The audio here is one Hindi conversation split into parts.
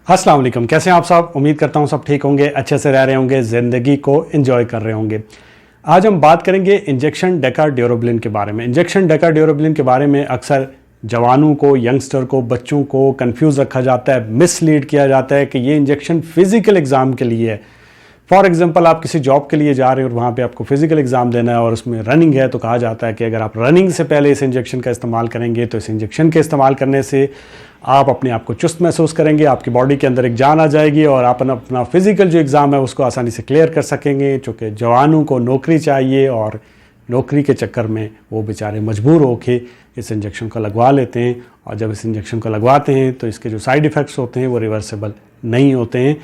अस्सलाम वालेकुम, कैसे हैं आप सब। उम्मीद करता हूँ सब ठीक होंगे, अच्छे से रह रहे होंगे, ज़िंदगी को एंजॉय कर रहे होंगे। आज हम बात करेंगे इंजेक्शन डेकाड्यूरेब्लिन के बारे में। इंजेक्शन डेकाड्यूरेब्लिन के बारे में अक्सर जवानों को, यंगस्टर को, बच्चों को कंफ्यूज रखा जाता है, मिसलीड किया जाता है कि ये इंजेक्शन फिजिकल एग्ज़ाम के लिए है। फॉर एग्जांपल, आप किसी जॉब के लिए जा रहे हो और वहाँ पे आपको फिजिकल एग्ज़ाम देना है और उसमें रनिंग है, तो कहा जाता है कि अगर आप रनिंग से पहले इस इंजेक्शन का इस्तेमाल करेंगे तो इस इंजेक्शन के इस्तेमाल करने से आप अपने आप को चुस्त महसूस करेंगे, आपकी बॉडी के अंदर एक जान आ जाएगी और आप अपना फिजिकल जो एग्ज़ाम है उसको आसानी से क्लियर कर सकेंगे। चूँकि जवानों को नौकरी चाहिए और नौकरी के चक्कर में वो बेचारे मजबूर होके इस इंजेक्शन को लगवा लेते हैं, और जब इस इंजेक्शन को लगवाते हैं तो इसके जो साइड इफ़ेक्ट्स होते हैं वो रिवर्सिबल नहीं होते हैं।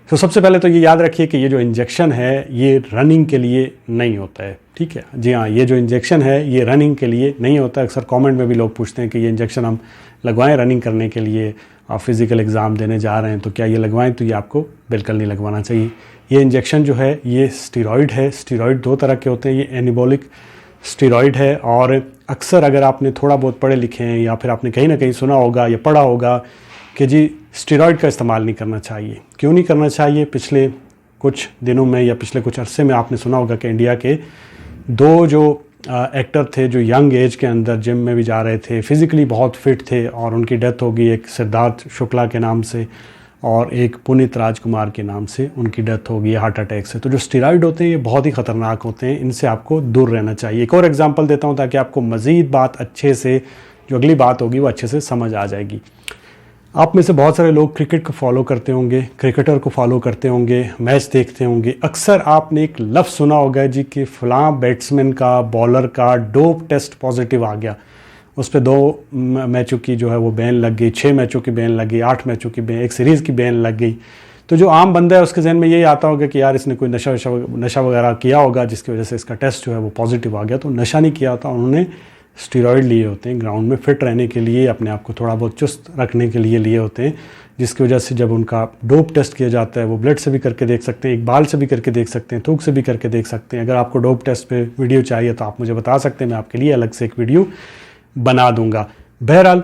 तो सबसे पहले तो ये याद रखिए कि ये जो इंजेक्शन है ये रनिंग के लिए नहीं होता है, ठीक है जी हाँ। ये जो इंजेक्शन है ये रनिंग के लिए नहीं होता है। अक्सर कमेंट में भी लोग पूछते हैं कि ये इंजेक्शन हम लगवाएं रनिंग करने के लिए, आप फिज़िकल एग्ज़ाम देने जा रहे हैं तो क्या ये लगवाएं, तो ये आपको बिल्कुल नहीं लगवाना चाहिए। ये इंजेक्शन जो है ये स्टीरॉयड है। स्टीरॉयड दो तरह के होते हैं, ये एनाबॉलिक स्टीरॉयड है, और अक्सर अगर आपने थोड़ा बहुत पढ़े लिखे हैं या फिर आपने कहीं ना कहीं सुना होगा या पढ़ा होगा कि जी स्टीरॉयड का इस्तेमाल नहीं करना चाहिए। क्यों नहीं करना चाहिए? पिछले कुछ दिनों में या पिछले कुछ अरसे में आपने सुना होगा कि इंडिया के दो जो एक्टर थे जो यंग एज के अंदर जिम में भी जा रहे थे, फिज़िकली बहुत फिट थे, और उनकी डेथ हो गई। एक सिद्धार्थ शुक्ला के नाम से और एक पुनीत राजकुमार के नाम से उनकी डेथ हो गई हार्ट अटैक से। तो जो स्टीरॉयड होते हैं ये बहुत ही ख़तरनाक होते हैं, इनसे आपको दूर रहना चाहिए। एक और एग्जांपल देता हूँ ताकि आपको मज़ीद बात अच्छे से, जो अगली बात होगी वो अच्छे से समझ आ जाएगी। आप में से बहुत सारे लोग क्रिकेट को फॉलो करते होंगे, क्रिकेटर को फॉलो करते होंगे, मैच देखते होंगे। अक्सर आपने एक लफ्ज़ सुना होगा जी कि फ़लाँ बैट्समैन का, बॉलर का डोप टेस्ट पॉजिटिव आ गया, उस पर 2 मैचों की जो है वो बैन लग गई, 6 मैचों की बैन लग गई, 8 मैचों की बैन, एक सीरीज़ की बैन लग गई। तो जो आम बंदा है उसके जहन में यही आता होगा कि यार इसने कोई नशा वगैरह किया होगा जिसकी वजह से इसका टेस्ट जो है वो पॉजिटिव आ गया। तो नशा नहीं किया होता, उन्होंने स्टीरॉयड लिए होते हैं ग्राउंड में फिट रहने के लिए, अपने आप को थोड़ा बहुत चुस्त रखने के लिए लिए होते हैं, जिसकी वजह से जब उनका डोप टेस्ट किया जाता है वो ब्लड से भी करके देख सकते हैं, इकबाल से भी करके देख सकते हैं, थूक से भी करके देख सकते हैं। अगर आपको डोप टेस्ट पे वीडियो चाहिए तो आप मुझे बता सकते हैं, मैं आपके लिए अलग से एक वीडियो बना दूंगा। बहरहाल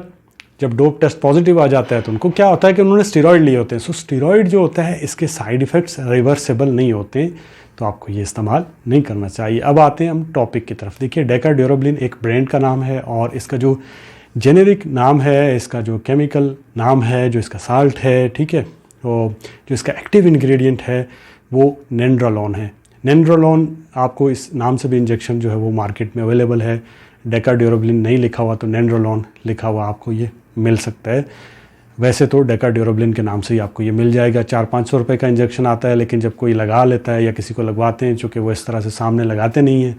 जब डोप टेस्ट पॉजिटिव आ जाता है तो उनको क्या होता है कि उन्होंने स्टीरॉयड लिए होते हैं। सो स्टीरॉयड जो होता है इसके साइड इफ़ेक्ट्स रिवर्सिबल नहीं होते हैं, तो आपको ये इस्तेमाल नहीं करना चाहिए। अब आते हैं हम टॉपिक की तरफ। देखिए, डेकाड्यूरेब्लिन एक ब्रांड का नाम है और इसका जो जेनेरिक नाम है, इसका जो केमिकल नाम है, जो इसका साल्ट है, ठीक है, तो जो इसका एक्टिव इंग्रेडिएंट है वो नेंड्रोलोन है। नेंड्रोलोन आपको इस नाम से भी इंजेक्शन जो है वो मार्केट में अवेलेबल है। डेकाड्यूरेब्लिन नहीं लिखा हुआ तो नेंड्रोलोन लिखा हुआ आपको ये मिल सकता है। वैसे तो डेकाड्यूरेब्लिन के नाम से ही आपको ये मिल जाएगा। 400-500 रुपये का इंजेक्शन आता है, लेकिन जब कोई लगा लेता है या किसी को लगवाते हैं, चूँकि वो इस तरह से सामने लगाते नहीं हैं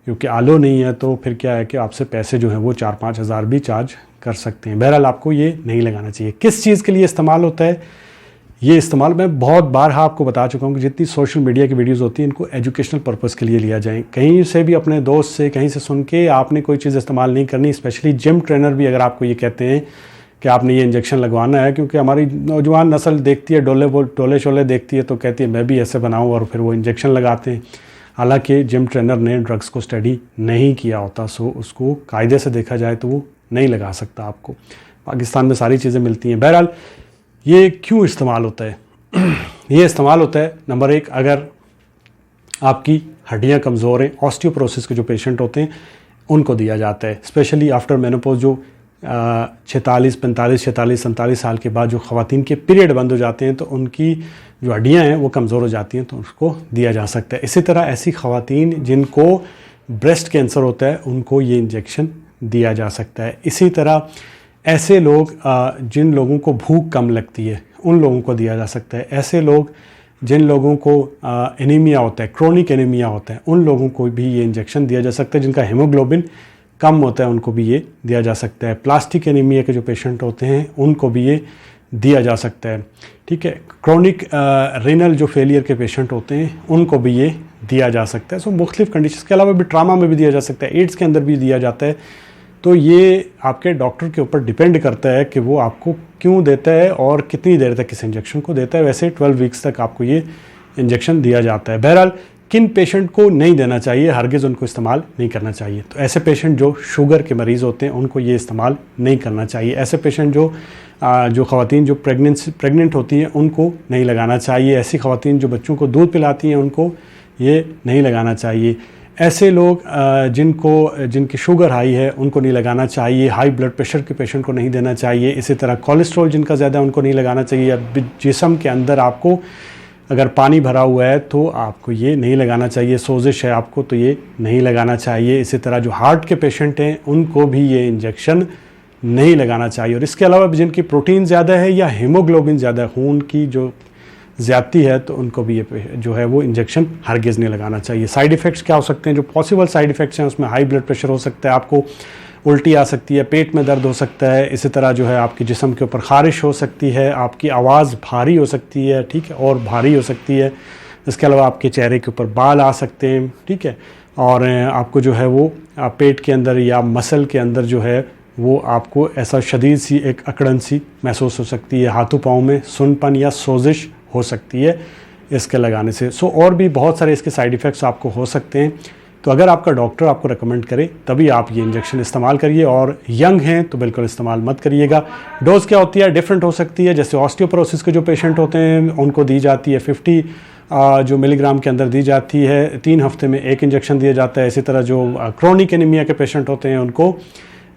क्योंकि आलो नहीं है, तो फिर क्या है कि आपसे पैसे जो हैं वो 4-5 हज़ार भी चार्ज कर सकते हैं। बहरहाल आपको ये नहीं लगाना चाहिए। किस चीज़ के लिए इस्तेमाल होता है ये इस्तेमाल? मैं बहुत बार आपको बता चुका हूँ कि जितनी सोशल मीडिया की वीडियोज़ होती हैं इनको एजुकेशनल पर्पज़ के लिए लिया जाए। कहीं से भी अपने दोस्त से कहीं से सुन के आपने कोई चीज़ इस्तेमाल नहीं करनी। स्पेशली जिम ट्रेनर भी अगर आपको ये कहते हैं कि आपने ये इंजेक्शन लगवाना है, क्योंकि हमारी नौजवान नस्ल देखती है, डोले शोले देखती है तो कहती है मैं भी ऐसे बनाऊं, और फिर वो इंजेक्शन लगाते हैं। हालांकि जिम ट्रेनर ने ड्रग्स को स्टडी नहीं किया होता, सो उसको कायदे से देखा जाए तो वो नहीं लगा सकता आपको। पाकिस्तान में सारी चीज़ें मिलती हैं। बहरहाल ये क्यों इस्तेमाल होता है? ये इस्तेमाल होता है, नंबर 1, अगर आपकी हड्डियाँ कमज़ोर हैं, ऑस्टियोपोरोसिस के जो पेशेंट होते हैं उनको दिया जाता है। स्पेशली आफ्टर मेनोपॉज जो 46, 45, 46, 47 साल के बाद जो ख़वातीन के पीरियड बंद हो जाते हैं तो उनकी जो हड्डियाँ हैं वो कमज़ोर हो जाती हैं, तो उसको दिया जा सकता है। इसी तरह ऐसी ख़वातीन जिनको ब्रेस्ट कैंसर होता है उनको ये इंजेक्शन दिया जा सकता है। इसी तरह ऐसे लोग जिन लोगों को भूख कम लगती है उन लोगों को दिया जा सकता है। ऐसे लोग जिन लोगों को एनीमिया होता है, क्रोनिक एनीमिया होता है, उन लोगों को भी ये इंजेक्शन दिया जा सकता है। जिनका हीमोग्लोबिन कम होता है उनको भी ये दिया जा सकता है। प्लास्टिक एनीमिया के जो पेशेंट होते हैं उनको भी ये दिया जा सकता है, ठीक है। क्रोनिक रीनल जो फेलियर के पेशेंट होते हैं उनको भी ये दिया जा सकता है। सो मुख्तलिफ कंडीशन के अलावा भी ट्रामा में भी दिया जा सकता है, एड्स के अंदर भी दिया जाता है। तो ये आपके डॉक्टर के ऊपर डिपेंड करता है कि वो आपको क्यों देता है और कितनी देर तक इस इंजेक्शन को देता है। वैसे 12 वीक्स तक आपको ये इंजेक्शन दिया जाता है। बहरहाल किन पेशेंट को नहीं देना चाहिए, हरगिज़ उनको इस्तेमाल नहीं करना चाहिए। तो ऐसे पेशेंट जो शुगर के मरीज़ होते हैं उनको ये इस्तेमाल नहीं करना चाहिए। ऐसे पेशेंट जो ख़वातीन जो प्रेग्नेंट होती हैं उनको नहीं लगाना चाहिए। ऐसी ख़वातीन जो बच्चों को दूध पिलाती हैं उनको ये नहीं लगाना चाहिए। ऐसे लोग जिनकी शुगर हाई है उनको नहीं लगाना चाहिए। हाई ब्लड प्रेशर के पेशेंट को नहीं देना चाहिए। इसी तरह कोलेस्ट्रॉल जिनका ज़्यादा है उनको नहीं लगाना चाहिए। जिस्म के अंदर आपको अगर पानी भरा हुआ है तो आपको ये नहीं लगाना चाहिए। सोजिश है आपको तो ये नहीं लगाना चाहिए। इसी तरह जो हार्ट के पेशेंट हैं उनको भी ये इंजेक्शन नहीं लगाना चाहिए। और इसके अलावा जिनकी प्रोटीन ज़्यादा है या हीमोग्लोबिन ज़्यादा, खून की जो ज़्यादती है, तो उनको भी ये जो है वो इंजेक्शन हरगिज़ नहीं लगाना चाहिए। साइड इफ़ेक्ट्स क्या हो सकते हैं? जो पॉसिबल साइड इफ़ेक्ट्स हैं उसमें हाई ब्लड प्रेशर हो सकता है, आपको उल्टी आ सकती है, पेट में दर्द हो सकता है। इसी तरह जो है आपके जिस्म के ऊपर ख़ारिश हो सकती है, आपकी आवाज़ भारी हो सकती है, ठीक है, और भारी हो सकती है। इसके अलावा आपके चेहरे के ऊपर बाल आ सकते हैं, ठीक है, और आपको जो है वो पेट के अंदर या मसल के अंदर जो है वो आपको ऐसा शदीद सी एक अकड़न सी महसूस हो सकती है। हाथों पाँव में सुनपन या सोजिश हो सकती है इसके लगाने से। और भी बहुत सारे इसके साइड इफ़ेक्ट्स आपको हो सकते हैं। तो अगर आपका डॉक्टर आपको रेकमेंड करे तभी आप ये इंजेक्शन इस्तेमाल करिए। और यंग हैं तो बिल्कुल इस्तेमाल मत करिएगा। डोज़ क्या होती है? डिफरेंट हो सकती है। जैसे ऑस्टियोपोरोसिस के जो पेशेंट होते हैं उनको दी जाती है 50 जो मिलीग्राम के अंदर दी जाती है। 3 हफ्ते में 1 इंजेक्शन दिया जाता है। इसी तरह जो क्रोनिक एनीमिया के पेशेंट होते हैं उनको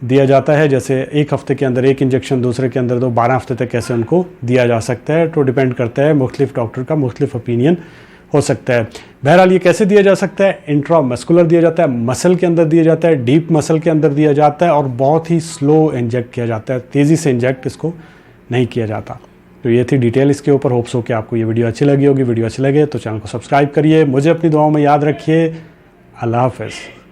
दिया जाता है, जैसे 1 हफ्ते के अंदर 1 इंजेक्शन, दूसरे के अंदर 12 हफ्ते तक कैसे उनको दिया जा सकता है। तो डिपेंड करता है, मुख्तलिफ डॉक्टर का मुख्तलिफ ओपिनियन हो सकता है। बहरहाल ये कैसे दिया जा सकता है? इंट्रामस्कुलर दिया जाता है, मसल के अंदर दिया जाता है, डीप मसल के अंदर दिया जाता है और बहुत ही स्लो इंजेक्ट किया जाता है, तेज़ी से इंजेक्ट इसको नहीं किया जाता। तो ये थी डिटेल इसके ऊपर। होप्स हो कि आपको ये वीडियो अच्छी लगी होगी। वीडियो अच्छी लगे तो चैनल को सब्सक्राइब करिए। मुझे अपनी दुआओं में याद रखिए। अल्लाह हाफ़िज़।